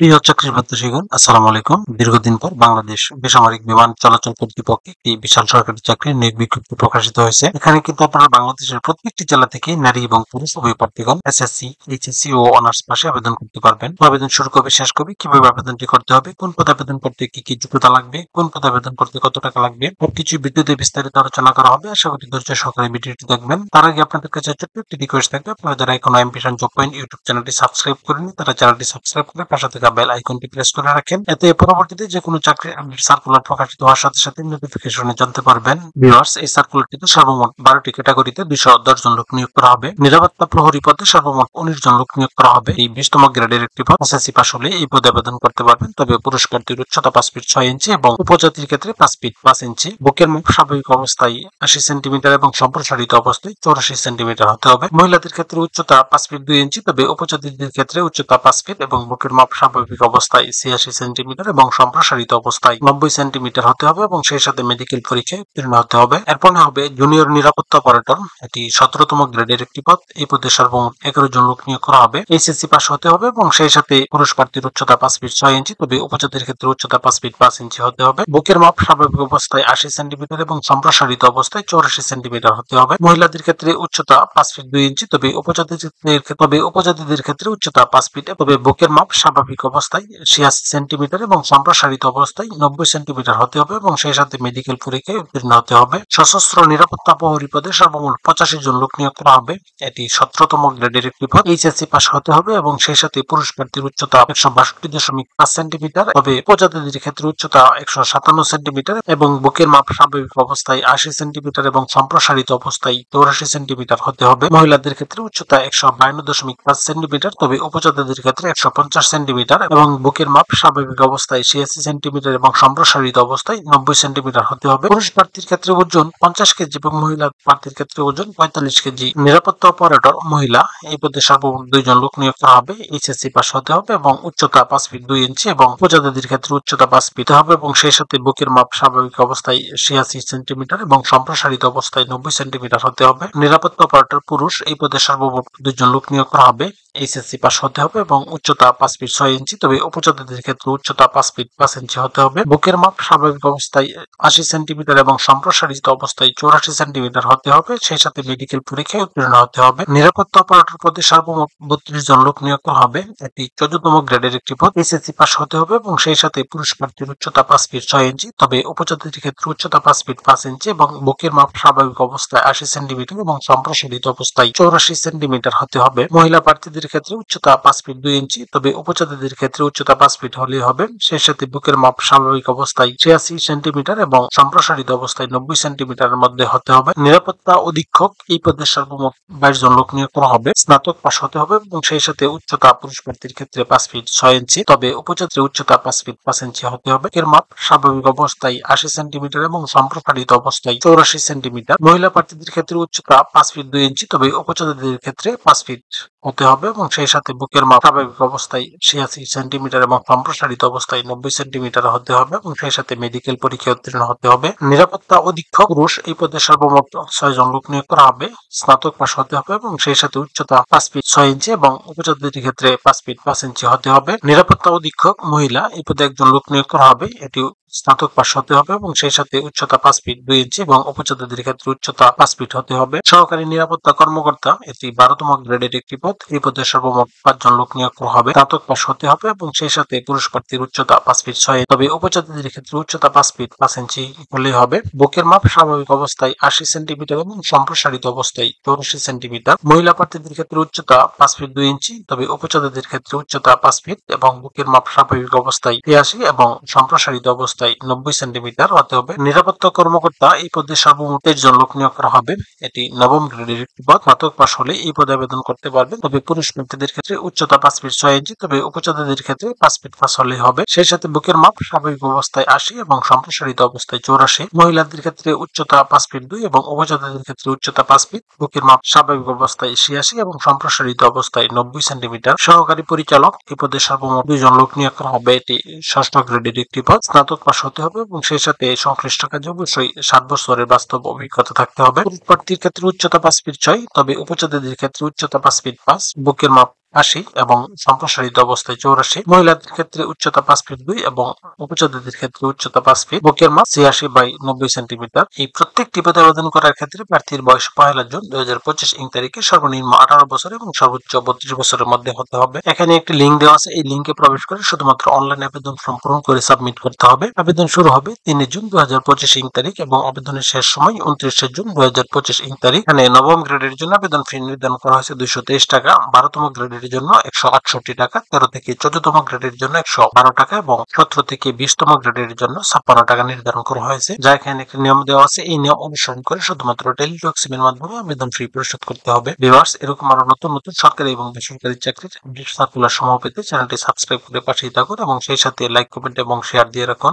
প্রিয় চাকরি প্রত্যাশীগণ, আসসালামু আলাইকুম। দীর্ঘদিন পর বাংলাদেশ বেসামরিক বিমান চলাচল কর্তৃপক্ষে একটি বিশাল সরকারি চাকরির নিয়োগ বিজ্ঞপ্তি প্রকাশিত হয়েছে। এখানে কিন্তু আপনারা বাংলাদেশের প্রত্যেকটি জেলা থেকে নারী এবং পুরুষ উভয় প্রার্থীগণ এসএসসি, এইচএসসি ও অনার্স পাশে আবেদন করতে পারবেন। আবেদন শুরু কবে, শেষ কবে, কিভাবে আবেদনটি করতে হবে, কোন পদে আবেদন করতে কি কি যোগ্যতা লাগবে, কোন পদে আবেদন করতে কত টাকা লাগবে, সবকিছু ভিডিওতে বিস্তারিত আলোচনা করা হবে। আশা করি ধৈর্য সহকারে ভিডিওটি দেখবেন। তার আগে আপনাদের কাছে ছোট্ট একটি রিকোয়েস্ট থাকবে, আপনারা যারা এখনো অ্যাম্বিশন জব পয়েন্ট ইউটিউব চ্যানেলটি সাবস্ক্রাইব করেনি তারা চ্যানেলটি সাবস্ক্রাইব করে পাশে থাকা বেল আইকনটি প্রেস করে রাখেন। এতে পরবর্তীতে যে কোনো চাকরির আপডেট সার্কুলার প্রকাশিত হওয়ার সাথে সাথে নোটিফিকেশনে জানতে পারবেন। ভিউয়ার্স, এই সার্কুলারটিতে সর্বমোট 12টি ক্যাটাগরিতে 210 জন লোক নিয়োগ করা হবে। নিরাপত্তা প্রহরী পদে সর্বমোট 19 জন লোক নিয়োগ করা হবে। এই 20তম গ্রেডের একটি পদ। এসএসসি পাস হলে এই পদে আবেদন করতে পারবেন। তবে পুরুষ প্রার্থীর উচ্চতা 5 ফিট 6 ইঞ্চি এবং উপজাতির ক্ষেত্রে 5 ফিট 5 ইঞ্চি। বুকের মাপ স্বাভাবিক অবস্থায় 80 সেন্টিমিটার এবং সম্প্রসারিত অবস্থায় 84 সেন্টিমিটার হতে হবে। মহিলাদের ক্ষেত্রে উচ্চতা 5 ফিট 2 ইঞ্চি, তবে উপজাতিদের ক্ষেত্রে উচ্চতা 5 ফিট এবং বুকের মাপ স্বাভাবিক অবস্থায় 86 সেন্টিমিটার এবং সম্প্রসারিত অবস্থায় 90 সেন্টিমিটার হতে হবে এবং সেই সাথে মেডিকেল পরীক্ষায় উত্তীর্ণ হতে হবে। এরপর হবে জুনিয়র নিরাপত্তা অপারেটর। এটি 17তম গ্রেডের একটি পদ। এই পদে সর্বমোট 11 জন লোক নিয়োগ করা হবে। এইচএসসি পাস হতে হবে এবং সেই সাথে পুরুষ প্রার্থীর উচ্চতা 5 ফিট 6 ইঞ্চি, তবে উপজাতির ক্ষেত্রে উচ্চতা 5 ফিট 5 ইঞ্চি হতে হবে। বুকের মাপ স্বাভাবিক অবস্থায় 80 সেন্টিমিটার এবং সম্প্রসারিত অবস্থায় 84 সেন্টিমিটার হতে হবে। মহিলাদের ক্ষেত্রে উচ্চতা 5 ফিট 2 ইঞ্চি, তবে উপজাতিদের ক্ষেত্রে উচ্চতা 5 ফিট, তবে বুকের মাপ স্বাভাবিক অবস্থায় 86 সেন্টিমিটার এবং সম্প্রসারিত অবস্থায় 90 সেন্টিমিটার হতে হবে এবং সেই সাথে মেডিকেল পরীক্ষায় উত্তীর্ণ হতে হবে। সশস্ত্র নিরাপত্তা প্রহরী পদে সর্বমোট 85 জন লোক নিয়োগ করা হবে। এটি 17তম গ্রেডের একটি পদ। এইচএসসি পাস হতে হবে এবং সেই সাথে পুরুষ প্রার্থীর উচ্চতা 162.5 সেন্টিমিটার, তবে উপজাতিদের ক্ষেত্রে উচ্চতা 157 সেন্টিমিটার এবং বুকের মাপ স্বাভাবিক অবস্থায় 80 সেন্টিমিটার এবং সম্প্রসারিত অবস্থায় 84 সেন্টিমিটার হতে হবে। মহিলাদের ক্ষেত্রে উচ্চতা 152.5 সেন্টিমিটার, তবে উপজাতিদের ক্ষেত্রে 150 সেন্টিমিটার এবং বুকের মাপ স্বাভাবিক অবস্থায় 86 সেন্টিমিটার এবং সম্প্রসারিত অবস্থায় 90 সেন্টিমিটার হতে হবে। পুরুষ প্রার্থীর ক্ষেত্রে ওজন 50 কেজি এবং মহিলা প্রার্থীর ক্ষেত্রে ওজন 45 কেজি। নিরাপত্তা অপারেটর মহিলা। এই পদে সর্বমোট 2 জন লোক নিয়োগ করা হবে। এইচএসসি পাস হতে হবে এবং উচ্চতা 5 ফিট 2 ইঞ্চি এবং উপজাতিদের ক্ষেত্রে উচ্চতা 5 ফিট হবে এবং সেই সাথে বুকের মাপ স্বাভাবিক অবস্থায় 86 সেন্টিমিটার এবং সম্প্রসারিত অবস্থায় 90 সেন্টিমিটার হতে হবে। নিরাপত্তা অপারেটর পুরুষ। এই পদে সর্বমোট 2 জন লোক নিয়োগ করা হবে। এইচএসসি পাস হতে হবে এবং উচ্চতা 5 ফিট 6 ইঞ্চি, তবে উপজাতিদের ক্ষেত্রে উচ্চতা 5 ফিট 5 ইঞ্চি হতে হবে। বুকের মাপ স্বাভাবিক অবস্থায় 80 সেন্টিমিটার এবং সম্প্রসারিত অবস্থায় 84 সেন্টিমিটার হতে হবে। সেই সাথে মেডিকেল পরীক্ষায় উত্তীর্ণ হতে হবে। নিরাপত্তা অপারেটর পদে সর্বমোট 32 জন লোক নিয়োগ করা হবে। এটি 14তম গ্রেডের একটি পদ। এইচএসসি পাস হতে হবে এবং সেই সাথে পুরুষ প্রার্থীর উচ্চতা 5 ফিট 6 ইঞ্চি, তবে উপজাতির ক্ষেত্রে উচ্চতা 5 ফিট 5 ইঞ্চি এবং বুকের মাপ স্বাভাবিক অবস্থায় 80 সেন্টিমিটার এবং সম্প্রসারিত অবস্থায় 84 সেন্টিমিটার হতে হবে। মহিলা প্রার্থীদের ক্ষেত্রে উচ্চতা 5 ফিট 2 ইঞ্চি, তবে উপজাতিদের ক্ষেত্রে উচ্চতা 5 ফিট হলেই হবে। সেই সাথে বুকের মাপ স্বাভাবিক অবস্থায় 86 সেন্টিমিটার এবং সম্প্রসারিত অবস্থায় 90 সেন্টিমিটারের মধ্যে হতে হবে। নিরাপত্তা অধীক্ষক। এই পদে সর্বমোট 22 জন লোক নিয়োগ করা হবে। স্নাতক পাস হতে হবে এবং সেই সাথে উচ্চতা পুরুষ প্রার্থীর ক্ষেত্রে 5 ফিট 6 ইঞ্চি, তবে উপজাতির উচ্চতা 5 ফিট 5 ইঞ্চি হতে হবে। এর মাপ স্বাভাবিক অবস্থায় 80 সেন্টিমিটার এবং সম্প্রসারিত অবস্থায় 84 সেন্টিমিটার। মহিলা প্রার্থীদের ক্ষেত্রে উচ্চতা 5 ফিট 2 ইঞ্চি, তবে উপজাতিদের ক্ষেত্রে 5 ফিট হতে হবে এবং সেই সাথে বুকের মাপ স্বাভাবিক অবস্থায় 86 সেন্টিমিটার এবং সম্প্রসারিত অবস্থায় 90 সেন্টিমিটার হতে হবে এবং সেই সাথে মেডিকেল পরীক্ষায় উত্তীর্ণ হতে হবে। নিরাপত্তা অধীক্ষক পুরুষ। এই পদে সর্বমোট 6 জন লোক নিয়োগ করা হবে। স্নাতক পাস হতে হবে এবং সেই সাথে উচ্চতা 5 ফিট 6 ইঞ্চি এবং উপজাতিদের ক্ষেত্রে 5 ফিট 5 ইঞ্চি হতে হবে। নিরাপত্তা অধীক্ষক মহিলা। এই পদে একজন লোক নিয়োগ করা হবে। এটি স্নাতক পাস হতে হবে এবং সেই সাথে উচ্চতা 5 ফিট 2 ইঞ্চি এবং উপজাতিদের ক্ষেত্রে উচ্চতা 5 ফিট হতে হবে। সহকারী নিরাপত্তা কর্মকর্তা। এটি 12তম গ্রেডের একটি পদ। এই পদে সর্বমোট 5 জন লোক নিয়োগ করা হবে। স্নাতক পাস হতে হবে এবং সেই সাথে পুরুষ প্রার্থীর উচ্চতা 5 ফিট 6, তবে উপজাতিদের ক্ষেত্রে উচ্চতা 5 ফিট 5 ইঞ্চি হলেই হবে। বুকের মাপ স্বাভাবিক অবস্থায় 80 সেন্টিমিটার এবং সম্প্রসারিত অবস্থায় 84 সেন্টিমিটার। মহিলা প্রার্থীদের ক্ষেত্রে উচ্চতা 5 ফিট 2 ইঞ্চি, তবে উপজাতিদের ক্ষেত্রে উচ্চতা 5 ফিট এবং বুকের মাপ স্বাভাবিক অবস্থায় 83 এবং সম্প্রসারিত অবস্থায় 90 সেন্টিমিটার হতে হবে। নিরাপত্তা কর্মকর্তা। এই পদে সর্বমোট 23 জন লোক নিয়োগ করা হবে। এটি 9ম গ্রেডের একটি পদ। স্নাতক পাস হলে এই পদে আবেদন করতে পারবেন, তবে পুরুষ প্রার্থীদের ক্ষেত্রে উচ্চতা 5 ফিট 6 ইঞ্চি, তবে উপজাতিদের ক্ষেত্রে 5 ফিট 5 হলেই হবে। সেই সাথে বুকের মাপ স্বাভাবিক অবস্থায় 80 এবং সম্প্রসারিত অবস্থায় 84। মহিলাদের ক্ষেত্রে উচ্চতা 5 ফিট 2 এবং উপজাতিদের ক্ষেত্রে উচ্চতা 5 ফিট। বুকের মাপ স্বাভাবিক অবস্থায় 86 এবং সম্প্রসারিত অবস্থায় 90 সেন্টিমিটার। সহকারী পরিচালক। এই পদে সর্বমোট 2 জন লোক নিয়োগ করা হবে। এটি 6ষ্ঠ গ্রেডের একটি পদ। স্নাতক পাস হতে হবে এবং সেই সাথে সংশ্লিষ্ট কাজে অবশ্যই 7 বছরের বাস্তব অভিজ্ঞতা থাকতে হবে। পুরুষ প্রার্থীর ক্ষেত্রে উচ্চতা 5 ফিট 6, তবে উপজাতিদের ক্ষেত্রে উচ্চতা 5 ফিট 5। বুকের মাপ 80 এবং সম্প্রসারিত অবস্থায় 84। মহিলাদের ক্ষেত্রে উচ্চতা 5 ফিট 2 এবং উপজাতিদের ক্ষেত্রে উচ্চতা 5 ফিট। বুকের মাপ 86 বাই 90 সেন্টিমিটার। এই প্রত্যেকটি পদে আবেদন করার ক্ষেত্রে প্রার্থীর বয়স 1 জুন 2025 ইং তারিখে সর্বনিম্ন 18 বছর এবং সর্বোচ্চ 32 বছরের মধ্যে হতে হবে। এখানে একটি লিঙ্ক দেওয়া আছে, এই লিঙ্কে প্রবেশ করে শুধুমাত্র অনলাইন আবেদন ফর্ম পূরণ করে সাবমিট করতে হবে। আবেদন শুরু হবে 3 জুন 2025 ইং তারিখ এবং আবেদনের শেষ সময় 29 জুন 2025 ইং তারিখ। এখানে নবম গ্রেডের জন্য আবেদন ফি নির্ধারণ করা হয়েছে 223 টাকা, 12তম গ্রেডের জন্য 168 টাকা, 13 থেকে 14তম গ্রেডের জন্য 112 টাকা এবং 17 থেকে 20তম গ্রেডের জন্য 56 টাকা নির্ধারণ করা হয়েছে। যা এখানে একটি নিয়ম দেওয়া আছে, এই নিয়ম অনুসরণ করে শুধুমাত্র টেলিটক সিমের মাধ্যমে আবেদন ফি পরিশোধ করতে হবে। ভিউয়ার্স, এরকম আরো নতুন নতুন সরকারি এবং বেসরকারি চাকরির সার্কুলার সমূহ পেতে চ্যানেলটি সাবস্ক্রাইব করে পাশেই থাকুন এবং সেই সাথে লাইক, কমেন্ট এবং শেয়ার দিয়ে রাখুন।